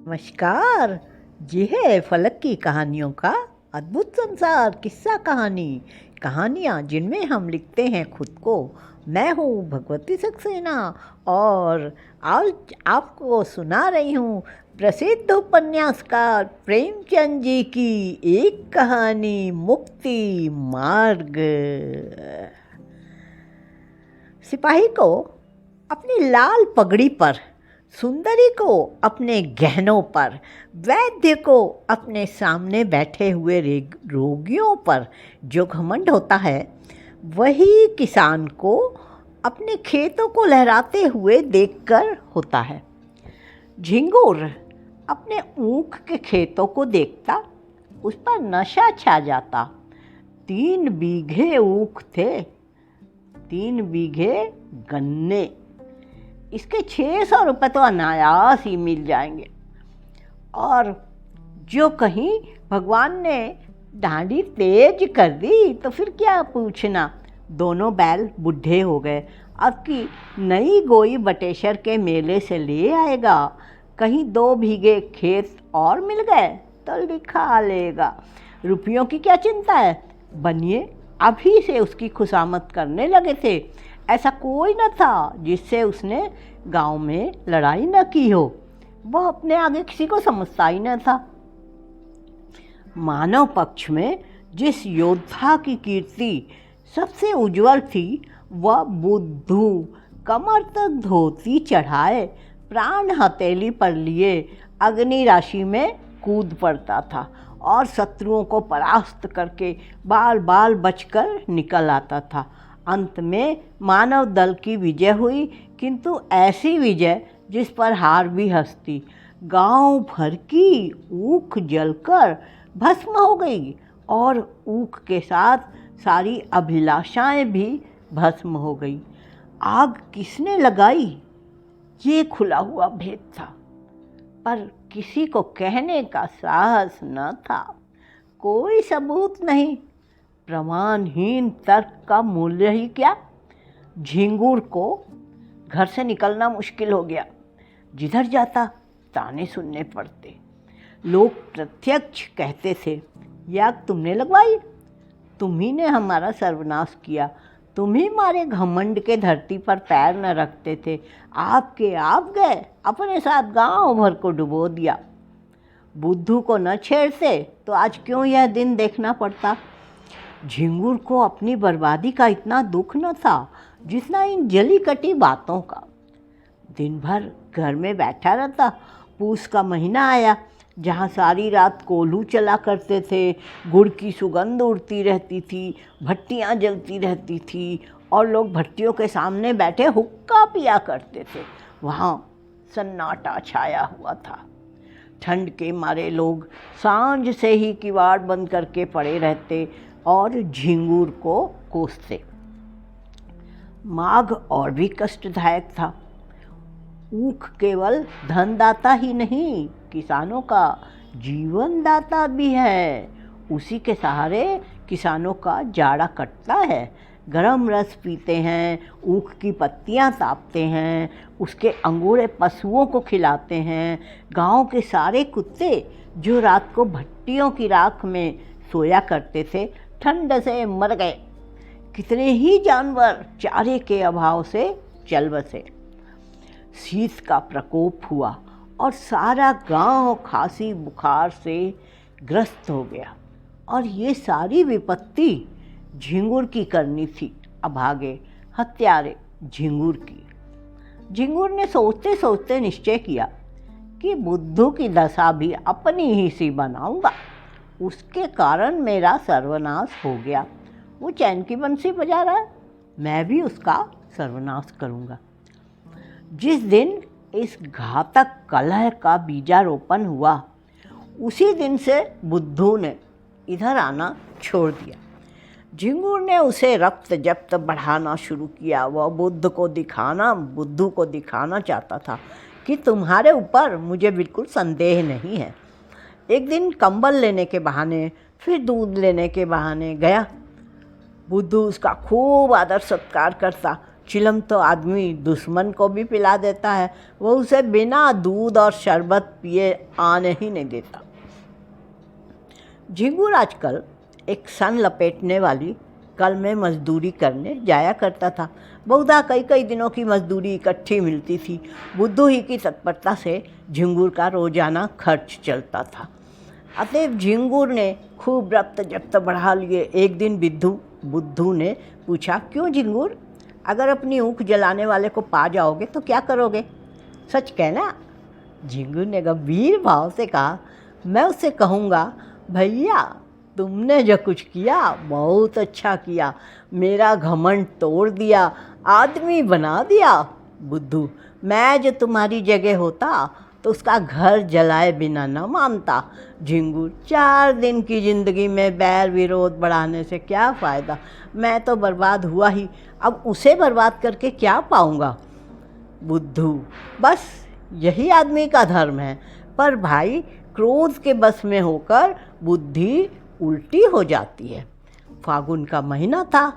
नमस्कार। ये है फलक की कहानियों का अद्भुत संसार। किस्सा कहानी, कहानियाँ जिनमें हम लिखते हैं खुद को। मैं हूँ भगवती सक्सेना और आज आपको सुना रही हूँ प्रसिद्ध उपन्यासकार प्रेमचंद जी की एक कहानी, मुक्ति मार्ग। सिपाही को अपनी लाल पगड़ी पर, सुंदरी को अपने गहनों पर, वैद्य को अपने सामने बैठे हुए रोगियों पर जो घमंड होता है, वही किसान को अपने खेतों को लहराते हुए देखकर होता है। झिंगुर अपने ऊख के खेतों को देखता, उस पर नशा छा जाता। 3 बीघे ऊख थे, 3 बीघे गन्ने। इसके 600 रुपये तो अनायास ही मिल जाएंगे। और जो कहीं भगवान ने डांडी तेज कर दी तो फिर क्या पूछना। दोनों बैल बूढ़े हो गए। अब की नई गोई बटेश्वर के मेले से ले आएगा। कहीं 2 बीघे खेत और मिल गए तो लिखा लेगा। रुपयों की क्या चिंता है, बनिए अभी से उसकी खुशामद करने लगे थे। ऐसा कोई न था जिससे उसने गांव में लड़ाई न की हो। वह अपने आगे किसी को समझता ही न था। मानव पक्ष में जिस योद्धा की कीर्ति सबसे उज्जवल थी, वह बुद्धू कमर तक धोती चढ़ाए, प्राण हथेली पर लिए अग्नि राशि में कूद पड़ता था और शत्रुओं को परास्त करके बाल बाल बचकर निकल आता था। अंत में मानव दल की विजय हुई, किंतु ऐसी विजय जिस पर हार भी हंसती। गांव भर की ऊख जलकर भस्म हो गई और ऊख के साथ सारी अभिलाषाएं भी भस्म हो गई। आग किसने लगाई, ये खुला हुआ भेद था, पर किसी को कहने का साहस न था। कोई सबूत नहीं, प्रमाणहीन तर्क का मूल्य ही क्या। झिंगुर को घर से निकलना मुश्किल हो गया। जिधर जाता ताने सुनने पड़ते। लोग प्रत्यक्ष कहते थे, यह आग तुमने लगवाई, तुम्ही ने हमारा सर्वनाश किया, तुम ही हमारे घमंड के धरती पर पैर न रखते थे, आपके आप गए, अपने साथ गांव भर को डुबो दिया। बुद्धू को न छेड़ते तो आज क्यों यह दिन देखना पड़ता। झिंगुर को अपनी बर्बादी का इतना दुख न था जितना इन जली कटी बातों का। दिन भर घर में बैठा रहता। पूस का महीना आया, जहाँ सारी रात कोल्हू चला करते थे, गुड़ की सुगंध उड़ती रहती थी, भट्टियाँ जलती रहती थी और लोग भट्टियों के सामने बैठे हुक्का पिया करते थे। वहाँ सन्नाटा छाया हुआ था। ठंड के मारे लोग सांझ से ही किवाड़ बंद करके पड़े रहते और झिंगुर को कोसते। माघ और भी कष्टदायक था। ऊख केवल धनदाता ही नहीं, किसानों का जीवन दाता भी है। उसी के सहारे किसानों का जाड़ा कटता है। गरम रस पीते हैं, ऊख की पत्तियां तापते हैं, उसके अंगूरे पशुओं को खिलाते हैं। गांव के सारे कुत्ते जो रात को भट्टियों की राख में सोया करते थे, ठंड से मर गए। कितने ही जानवर चारे के अभाव से चल बसे। शीत का प्रकोप हुआ और सारा गांव खांसी बुखार से ग्रस्त हो गया। और ये सारी विपत्ति झिंगुर की करनी थी, अभागे हत्यारे झिंगुर की। झिंगुर ने सोचते सोचते निश्चय किया कि बुद्धू की दशा भी अपनी ही सी बनाऊंगा। उसके कारण मेरा सर्वनाश हो गया। वो चैन की बंसी बजा रहा है, मैं भी उसका सर्वनाश करूंगा। जिस दिन इस घातक कलह का बीजारोपण हुआ, उसी दिन से बुद्धू ने इधर आना छोड़ दिया। झिंगुर ने उसे रक्त जब्त बढ़ाना शुरू किया। वह बुद्धू को दिखाना चाहता था कि तुम्हारे ऊपर मुझे बिल्कुल संदेह नहीं है। एक दिन कंबल लेने के बहाने, फिर दूध लेने के बहाने गया। बुद्धू उसका खूब आदर सत्कार करता, चिलम तो आदमी दुश्मन को भी पिला देता है, वो उसे बिना दूध और शरबत पिए आने ही नहीं देता। झिंगुर आजकल एक सन लपेटने वाली कल में मजदूरी करने जाया करता था। बहुधा कई कई दिनों की मजदूरी इकट्ठी मिलती थी। बुद्धू ही की तत्परता से झिंगुर का रोजाना खर्च चलता था। अतएव झिंगुर ने खूब रक्त जब्त बढ़ा लिए। एक दिन बुद्धू ने पूछा, क्यों झिंगुर, अगर अपनी ऊख जलाने वाले को पा जाओगे तो क्या करोगे, सच कहना। झिंगुर ने गंभीर भाव से कहा, मैं उससे कहूँगा, भैया तुमने जो कुछ किया बहुत अच्छा किया, मेरा घमंड तोड़ दिया, आदमी बना दिया। बुद्धू, मैं जो तुम्हारी जगह होता तो उसका घर जलाए बिना न मानता। झिंगुर, 4 दिन की ज़िंदगी में बैर विरोध बढ़ाने से क्या फ़ायदा, मैं तो बर्बाद हुआ ही, अब उसे बर्बाद करके क्या पाऊँगा। बुद्धू, बस यही आदमी का धर्म है, पर भाई क्रोध के बस में होकर बुद्धि उल्टी हो जाती है। फागुन का महीना था।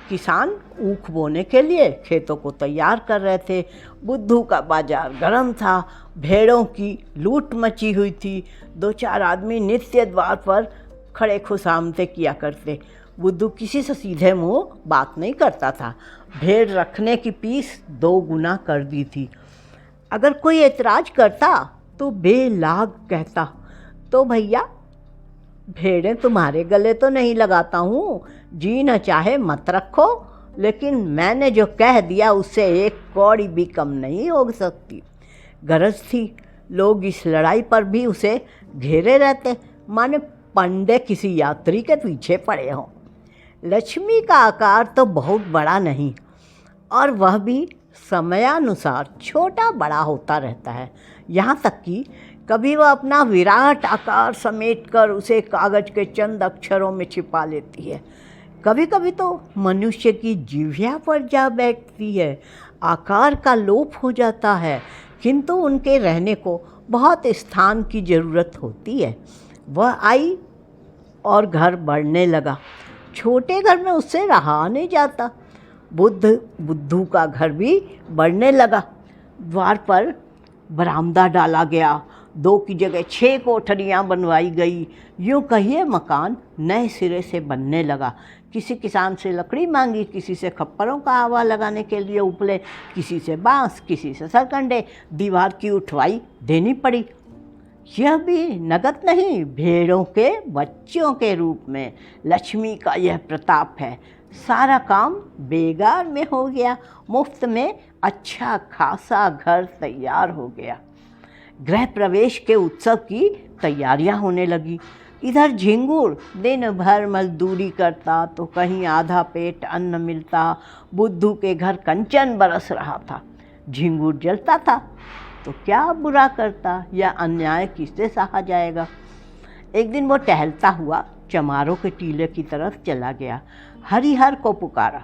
किसान ऊख बोने के लिए खेतों को तैयार कर रहे थे। बुद्धू का बाजार गर्म था, भेड़ों की लूट मची हुई थी। 2-4 आदमी नित्य द्वार पर खड़े खुशामदे किया करते। बुद्धू किसी से सीधे मुंह बात नहीं करता था। भेड़ रखने की फीस 2 गुना कर दी थी। अगर कोई एतराज करता तो बेलाग कहता, तो भैया भेड़ें तुम्हारे गले तो नहीं लगाता हूँ, जी न चाहे मत रखो, लेकिन मैंने जो कह दिया उससे 1 कौड़ी भी कम नहीं हो सकती। गरज थी, लोग इस लड़ाई पर भी उसे घेरे रहते, माने पंडे किसी यात्री के पीछे पड़े हों। लक्ष्मी का आकार तो बहुत बड़ा नहीं, और वह भी समयानुसार छोटा बड़ा होता रहता है। यहाँ तक कि कभी वह अपना विराट आकार समेटकर उसे कागज के चंद अक्षरों में छिपा लेती है। कभी कभी तो मनुष्य की जिह्वा पर जा बैठती है। आकार का लोप हो जाता है, किंतु उनके रहने को बहुत स्थान की ज़रूरत होती है। वह आई और घर बढ़ने लगा। छोटे घर में उससे रहा नहीं जाता। बुद्धू का घर भी बढ़ने लगा। द्वार पर बरामदा डाला गया, 2 की जगह 6 कोठरियाँ बनवाई गई। यूँ कहिए मकान नए सिरे से बनने लगा। किसी किसान से लकड़ी मांगी, किसी से खप्परों का आवा लगाने के लिए उपले, किसी से बांस, किसी से सरकंडे। दीवार की उठवाई देनी पड़ी। यह भी नगद नहीं, भेड़ों के बच्चों के रूप में। लक्ष्मी का यह प्रताप है। सारा काम बेगार में हो गया। मुफ्त में अच्छा खासा घर तैयार हो गया। गृह प्रवेश के उत्सव की तैयारियां होने लगी। इधर झिंगुर दिन भर मजदूरी करता तो कहीं आधा पेट अन्न मिलता। बुद्धू के घर कंचन बरस रहा था। झिंगुर जलता था तो क्या बुरा करता, यह अन्याय किससे सहा जाएगा। एक दिन वो टहलता हुआ चमारों के टीले की तरफ चला गया। हरिहर को पुकारा।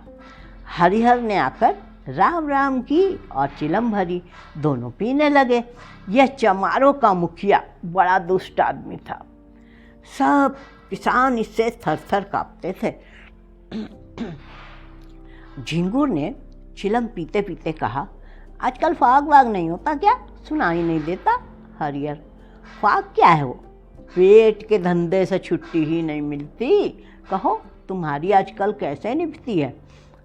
हरिहर ने आकर राम राम की और चिलम भरी। दोनों पीने लगे। यह चमारों का मुखिया बड़ा दुष्ट आदमी था। सब किसान इससे थर थर काँपते थे। झिंगुर ने चिलम पीते पीते कहा, आजकल फाग वाग नहीं होता क्या, सुनाई नहीं देता। हरिहर, फाग क्या है वो, पेट के धंधे से छुट्टी ही नहीं मिलती। कहो तुम्हारी आजकल कैसे निभती है।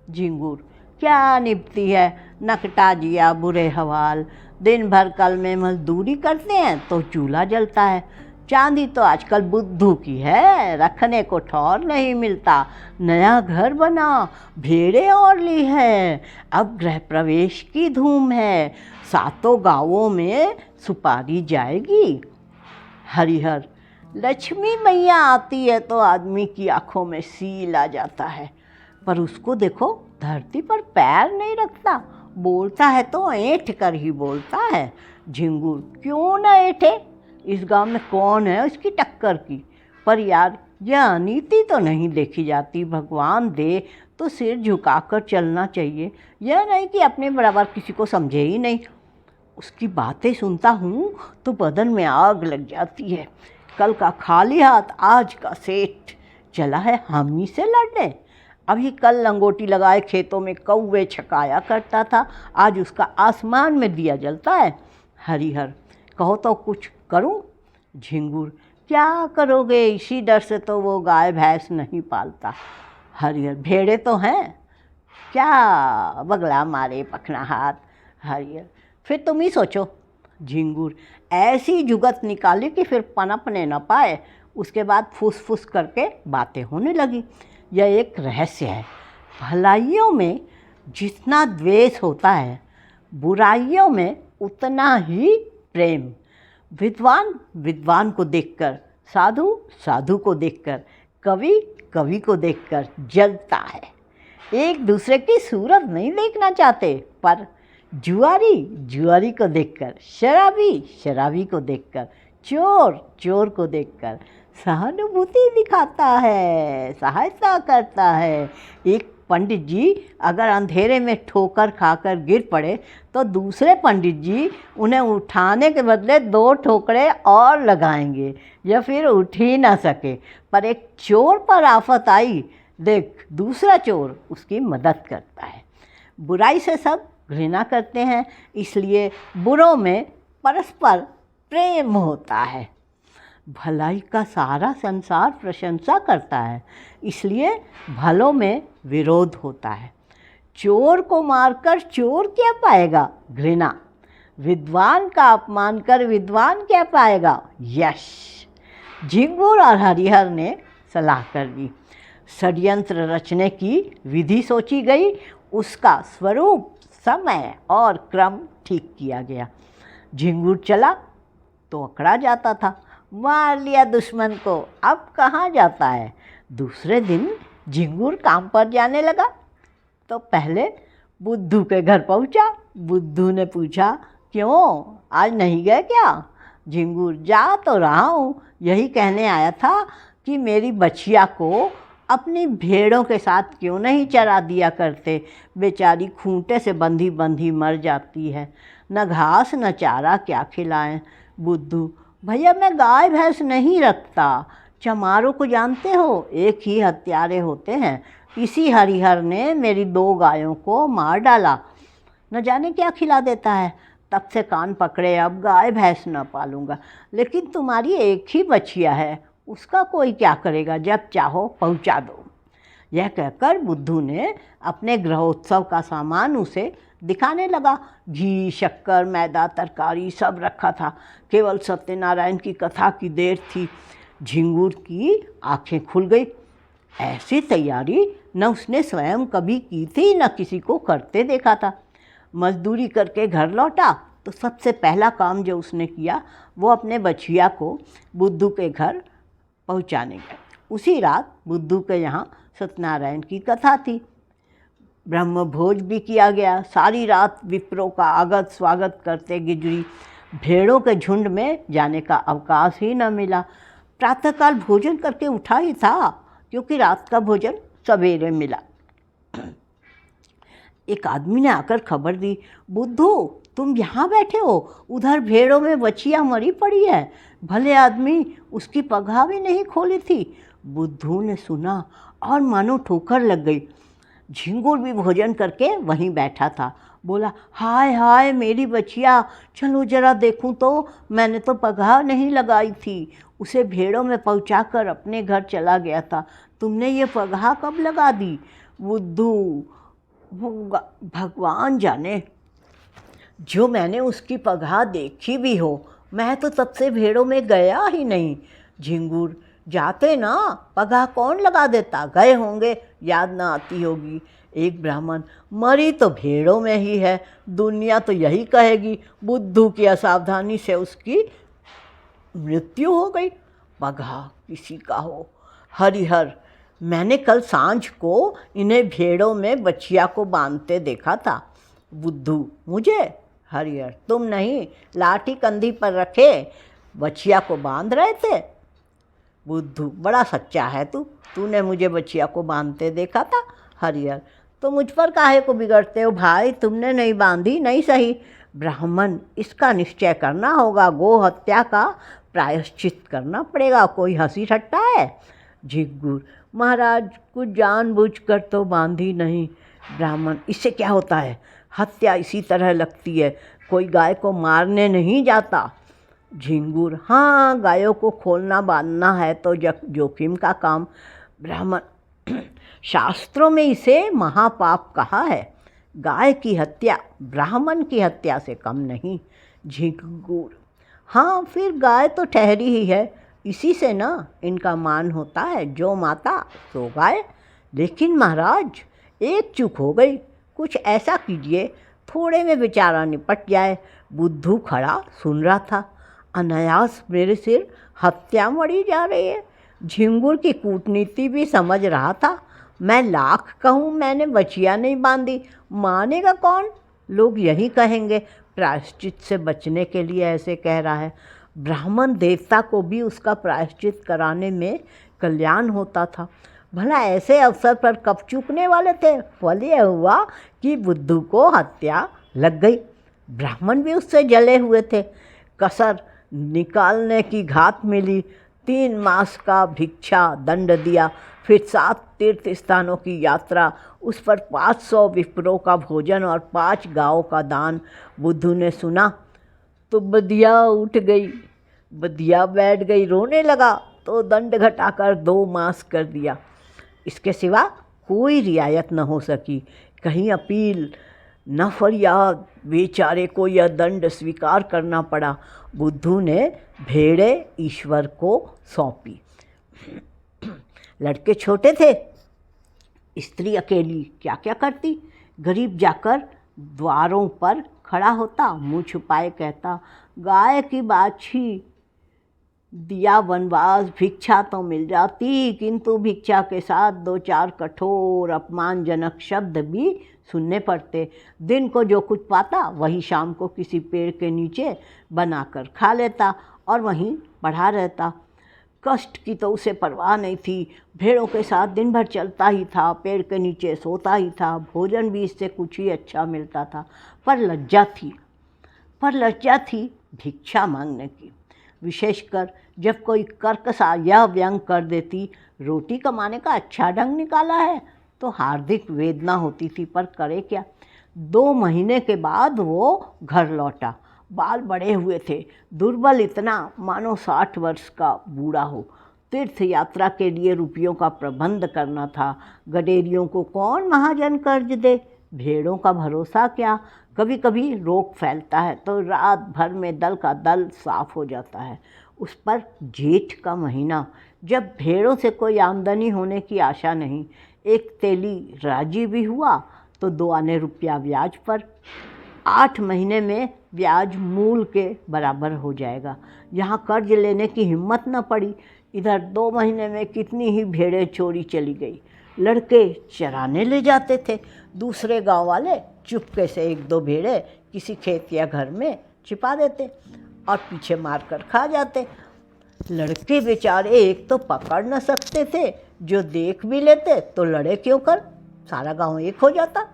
झिंगुर, क्या निभती है, नकटा जिया बुरे हवाल। दिन भर कल में मजदूरी करते हैं तो चूल्हा जलता है। चांदी तो आजकल बुद्धू की है, रखने को ठौर नहीं मिलता। नया घर बना, भेड़ें और ली है। अब गृह प्रवेश की धूम है, 7 गांवों में सुपारी जाएगी। हरिहर, लक्ष्मी मैया आती है तो आदमी की आंखों में सील आ जाता है, पर उसको देखो धरती पर पैर नहीं रखता। बोलता है तो ऐंठ कर ही बोलता है। झिंगुर, क्यों न ऐंठे, इस गांव में कौन है उसकी टक्कर की। पर यार यह अनीति तो नहीं देखी जाती। भगवान दे तो सिर झुकाकर चलना चाहिए, यह नहीं कि अपने बराबर किसी को समझे ही नहीं। उसकी बातें सुनता हूँ तो बदन में आग लग जाती है। कल का खाली हाथ आज का सेठ चला है हम ही से लड़ने। अभी कल लंगोटी लगाए खेतों में कौवे छकाया करता था, आज उसका आसमान में दिया जलता है। हरिहर, कहो तो कुछ करूं? झिंगुर, क्या करोगे, इसी डर से तो वो गाय भैंस नहीं पालता। हरिहर, भेड़े तो हैं, क्या बगला मारे पखना हाथ। हरिहर, फिर तुम ही सोचो। झिंगुर, ऐसी जुगत निकाली कि फिर पनपने न पाए। उसके बाद फुस फुस करके बातें होने लगी। यह एक रहस्य है, भलाइयों में जितना द्वेष होता है, बुराइयों में उतना ही प्रेम। विद्वान विद्वान को देखकर, साधु साधु को देखकर, कवि कवि को देखकर जलता है। एक दूसरे की सूरत नहीं देखना चाहते, पर जुआरी जुआरी को देखकर, शराबी शराबी को देखकर, चोर चोर को देखकर सहानुभूति दिखाता है, सहायता करता है। एक पंडित जी अगर अंधेरे में ठोकर खाकर गिर पड़े तो दूसरे पंडित जी उन्हें उठाने के बदले 2 ठोकरे और लगाएंगे या फिर उठ ही ना सके। पर एक चोर पर आफत आई, देख दूसरा चोर उसकी मदद करता है। बुराई से सब घृणा करते हैं, इसलिए बुरों में परस्पर प्रेम होता है। भलाई का सारा संसार प्रशंसा करता है, इसलिए भलों में विरोध होता है। चोर को मारकर चोर क्या पाएगा? घृणा। विद्वान का अपमान कर विद्वान क्या पाएगा? यश। झिंगुर और हरिहर ने सलाह कर दी। षड्यंत्र रचने की विधि सोची गई, उसका स्वरूप, समय और क्रम ठीक किया गया। झिंगुर चला तो अकड़ा जाता था, मार लिया दुश्मन को, अब कहाँ जाता है। दूसरे दिन झिंगुर काम पर जाने लगा तो पहले बुद्धू के घर पहुँचा। बुद्धू ने पूछा, क्यों आज नहीं गए क्या? झिंगुर, जा तो रहा हूँ, यही कहने आया था कि मेरी बछिया को अपनी भेड़ों के साथ क्यों नहीं चरा दिया करते, बेचारी खूंटे से बंधी बंधी मर जाती है, न घास न चारा, क्या खिलाएं। बुद्धू, भैया मैं गाय भैंस नहीं रखता। चमारों को जानते हो, एक ही हत्यारे होते हैं। इसी हरिहर ने मेरी 2 गायों को मार डाला, न जाने क्या खिला देता है। तब से कान पकड़े, अब गाय भैंस न पालूंगा। लेकिन तुम्हारी एक ही बछिया है, उसका कोई क्या करेगा, जब चाहो पहुंचा दो। यह कहकर बुद्धू ने अपने गृहोत्सव का सामान उसे दिखाने लगा। घी, शक्कर, मैदा, तरकारी सब रखा था। केवल सत्यनारायण की कथा की देर थी। झिंगुर की आंखें खुल गई। ऐसी तैयारी न उसने स्वयं कभी की थी, न किसी को करते देखा था। मजदूरी करके घर लौटा तो सबसे पहला काम जो उसने किया वो अपने बछिया को बुद्धू के घर पहुंचाने गया। उसी रात बुद्धू के यहाँ सत्यनारायण की कथा थी। ब्रह्म भोज भी किया गया। सारी रात विप्रों का आगत स्वागत करते गुजरी। भेड़ों के झुंड में जाने का अवकाश ही न मिला। प्रातःकाल भोजन करके उठा ही था, क्योंकि रात का भोजन सवेरे मिला। एक आदमी ने आकर खबर दी, बुद्धू तुम यहाँ बैठे हो, उधर भेड़ों में बछिया मरी पड़ी है। भले आदमी, उसकी पगहा भी नहीं खोली थी। बुद्धू ने सुना और मानो ठोकर लग गई। झिंगुर भी भोजन करके वहीं बैठा था। बोला, हाय हाय मेरी बछिया, चलो जरा देखूं तो, मैंने तो पगहा नहीं लगाई थी। उसे भेड़ों में पहुंचाकर अपने घर चला गया था। तुमने ये पगहा कब लगा दी? बुद्धू, भगवान जाने, जो मैंने उसकी पगहा देखी भी हो, मैं तो तब से भेड़ों में गया ही नहीं। झिंगुर, जाते ना, पगहा कौन लगा देता, गए होंगे, याद ना आती होगी। एक ब्राह्मण, मरी तो भेड़ों में ही है, दुनिया तो यही कहेगी बुद्धू की असावधानी से उसकी मृत्यु हो गई। पगहा किसी का हो। हरिहर, मैंने कल सांझ को इन्हें भेड़ों में बछिया को बांधते देखा था। बुद्धू, मुझे? हरिहर, तुम नहीं, लाठी कंधी पर रखे बछिया को बांध रहे थे। बुद्धू, बड़ा सच्चा है तू, तूने मुझे बछिया को बांधते देखा था। हरिहर, तो मुझ पर काहे को बिगड़ते हो भाई, तुमने नहीं बांधी, नहीं सही। ब्राह्मण, इसका निश्चय करना होगा, गो हत्या का प्रायश्चित करना पड़ेगा, कोई हंसी ठट्टा है। झिंगुर, महाराज, कुछ जानबूझकर तो बांधी नहीं। ब्राह्मण, इससे क्या होता है? हत्या इसी तरह लगती है, कोई गाय को मारने नहीं जाता। झिंगुर, हाँ, गायों को खोलना बांधना है तो जोखिम का काम। ब्राह्मण, शास्त्रों में इसे महापाप कहा है। गाय की हत्या ब्राह्मण की हत्या से कम नहीं। झिंगुर, हाँ, फिर गाय तो ठहरी ही है, इसी से ना इनका मान होता है, जो माता सो गाय। लेकिन महाराज, एक चूक हो गई, कुछ ऐसा कीजिए थोड़े में बेचारा निपट जाए। बुद्धू खड़ा सुन रहा था। अनायास मेरे सिर हत्या मरी जा रही है। झिंगुर की कूटनीति भी समझ रहा था। मैं लाख कहूँ मैंने बचिया नहीं बांधी, मानेगा कौन? लोग यही कहेंगे प्रायश्चित से बचने के लिए ऐसे कह रहा है। ब्राह्मण देवता को भी उसका प्रायश्चित कराने में कल्याण होता था। भला ऐसे अवसर पर कब चूकने वाले थे? फल यह हुआ कि बुद्धू को हत्या लग गई। ब्राह्मण भी उससे जले हुए थे। कसर निकालने की घात मिली। 3 मास का भिक्षा दंड दिया, फिर 7 तीर्थ स्थानों की यात्रा, उस पर 500 विप्रों का भोजन और 5 गायों का दान। बुद्धू ने सुना तो बदिया उठ गई, बदिया बैठ गई, रोने लगा तो दंड घटाकर 2 मास कर दिया। इसके सिवा कोई रियायत न हो सकी। कहीं अपील न फरियाद, बेचारे को यह दंड स्वीकार करना पड़ा। बुद्धू ने भेड़े ईश्वर को सौंपी। लड़के छोटे थे, स्त्री अकेली क्या क्या करती। गरीब जाकर द्वारों पर खड़ा होता, मुँह छुपाए कहता, गाय की बाछी दिया वनवास, भिक्षा तो मिल जाती, किंतु भिक्षा के साथ 2-4 कठोर अपमानजनक शब्द भी सुनने पड़ते। दिन को जो कुछ पाता वही शाम को किसी पेड़ के नीचे बनाकर खा लेता और वहीं पड़ा रहता। कष्ट की तो उसे परवाह नहीं थी। भेड़ों के साथ दिन भर चलता ही था, पेड़ के नीचे सोता ही था। भोजन भी इससे कुछ ही अच्छा मिलता था, पर लज्जा थी भिक्षा मांगने की। विशेषकर जब कोई कर्कशा यह व्यंग कर देती, रोटी कमाने का अच्छा ढंग निकाला है, तो हार्दिक वेदना होती थी, पर करे क्या। 2 महीने के बाद वो घर लौटा। बाल बड़े हुए थे, दुर्बल इतना मानो 60 वर्ष का बूढ़ा हो। तीर्थ यात्रा के लिए रुपयों का प्रबंध करना था। गडेरियों को कौन महाजन कर्ज दे? भेड़ों का भरोसा क्या? कभी कभी रोग फैलता है तो रात भर में दल का दल साफ हो जाता है। उस पर जेठ का महीना, जब भेड़ों से कोई आमदनी होने की आशा नहीं। एक तेली राजी भी हुआ तो 2 आने रुपया ब्याज पर। 8 महीने में ब्याज मूल के बराबर हो जाएगा। यहाँ कर्ज लेने की हिम्मत न पड़ी। इधर 2 महीने में कितनी ही भेड़ें चोरी चली गई। लड़के चराने ले जाते थे, दूसरे गांव वाले चुपके से 1-2 भेड़ें किसी खेत या घर में छिपा देते और पीछे मारकर खा जाते। लड़के बेचारे एक तो पकड़ न सकते थे, जो देख भी लेते तो लड़े क्यों कर, सारा गांव एक हो जाता।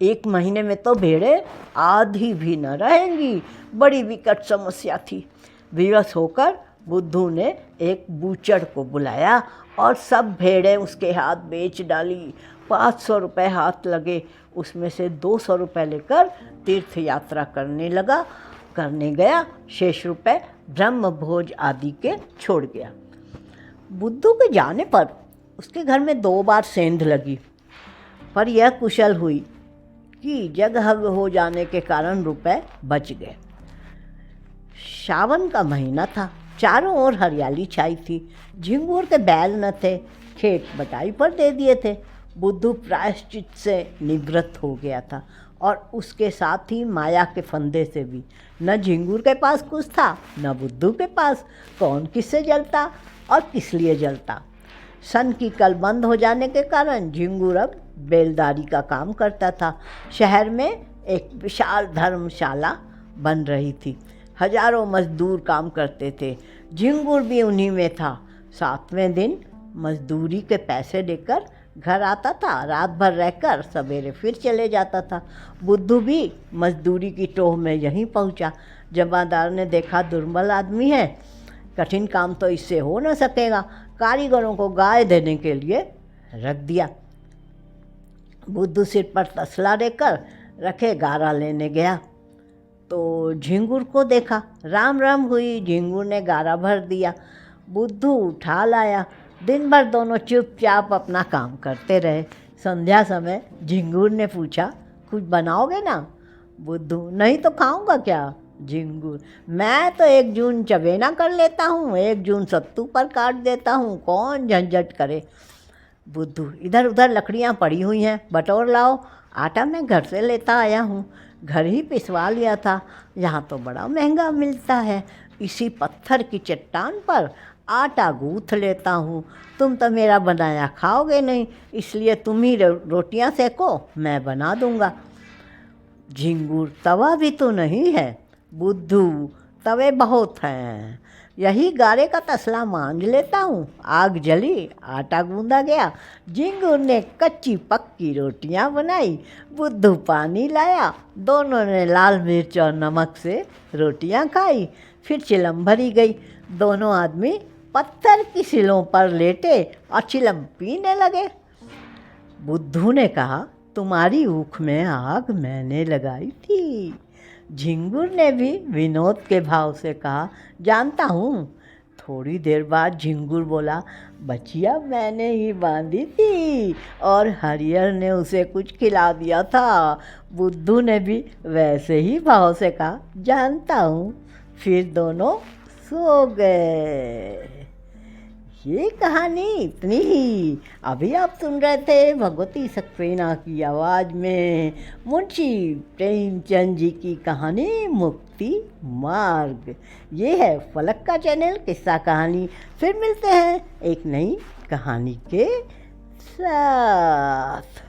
1 महीने में तो भेड़ें आधी भी न रहेंगी। बड़ी विकट समस्या थी। विवश होकर बुद्धू ने एक बूचड़ को बुलाया और सब भेड़ें उसके हाथ बेच डाली। 500 रुपये हाथ लगे। उसमें से 200 रुपये लेकर तीर्थ यात्रा करने गया। शेष रुपये ब्रह्म भोज आदि के छोड़ गया। बुद्धू के जाने पर उसके घर में 2 बार सेंध लगी, पर यह कुशल हुई कि जगह हो जाने के कारण रुपए बच गए। सावन का महीना था, चारों ओर हरियाली छाई थी। झिंगुर के बैल न थे, खेत बटाई पर दे दिए थे। बुद्धू प्रायश्चित से निवृत्त हो गया था और उसके साथ ही माया के फंदे से भी। न झिंगुर के पास कुछ था, न बुद्धू के पास। कौन किससे जलता और किस लिए जलता। सन की कल बंद हो जाने के कारण झिंगुर अब बेलदारी का काम करता था। शहर में एक विशाल धर्मशाला बन रही थी। हजारों मजदूर काम करते थे। झिंगुर भी उन्हीं में था। 7वें दिन मजदूरी के पैसे लेकर घर आता था। रात भर रहकर सवेरे फिर चले जाता था। बुद्धू भी मजदूरी की टोह में यहीं पहुंचा। जमादार ने देखा दुर्बल आदमी है, कठिन काम तो इससे हो न सकेगा। कारीगरों को गाय देने के लिए रख दिया। बुद्धू सिर पर तसला लेकर रखे गारा लेने गया तो झिंगुर को देखा। राम राम हुई। झिंगुर ने गारा भर दिया, बुद्धू उठा लाया। दिन भर दोनों चुपचाप अपना काम करते रहे। संध्या समय झिंगुर ने पूछा, कुछ बनाओगे ना? बुद्धू, नहीं तो खाऊंगा क्या? झिंगुर, मैं तो 1 जून चबेना कर लेता हूँ, 1 जून सत्तू पर काट देता हूँ, कौन झंझट करे। बुद्धू, इधर उधर लकड़ियाँ पड़ी हुई हैं, बटोर लाओ। आटा मैं घर से लेता आया हूँ, घर ही पिसवा लिया था, यहाँ तो बड़ा महंगा मिलता है। इसी पत्थर की चट्टान पर आटा गूँथ लेता हूँ। तुम तो मेरा बनाया खाओगे नहीं, इसलिए तुम ही रोटियाँ सेको, मैं बना दूँगा। झिंगुर, तवा भी तो नहीं है। बुद्धू, तवे बहुत हैं, यही गारे का तसला मांझ लेता हूँ। आग जली, आटा गूंदा गया। झिंगुर ने कच्ची पक्की रोटियां बनाई, बुद्धू पानी लाया। दोनों ने लाल मिर्च और नमक से रोटियां खाई। फिर चिलम भरी गई। दोनों आदमी पत्थर की सिलों पर लेटे और चिलम पीने लगे। बुद्धू ने कहा, तुम्हारी ऊख में आग मैंने लगाई थी। झिंगुर ने भी विनोद के भाव से कहा, जानता हूँ। थोड़ी देर बाद झिंगुर बोला, बचिया मैंने ही बांधी थी और हरियर ने उसे कुछ खिला दिया था। बुद्धू ने भी वैसे ही भाव से कहा, जानता हूँ। फिर दोनों सो गए। ये कहानी इतनी ही। अभी आप सुन रहे थे भगवती सक्सेना की आवाज़ में मुंशी प्रेमचंद जी की कहानी मुक्ति मार्ग। ये है फलक का चैनल किस्सा कहानी। फिर मिलते हैं एक नई कहानी के साथ।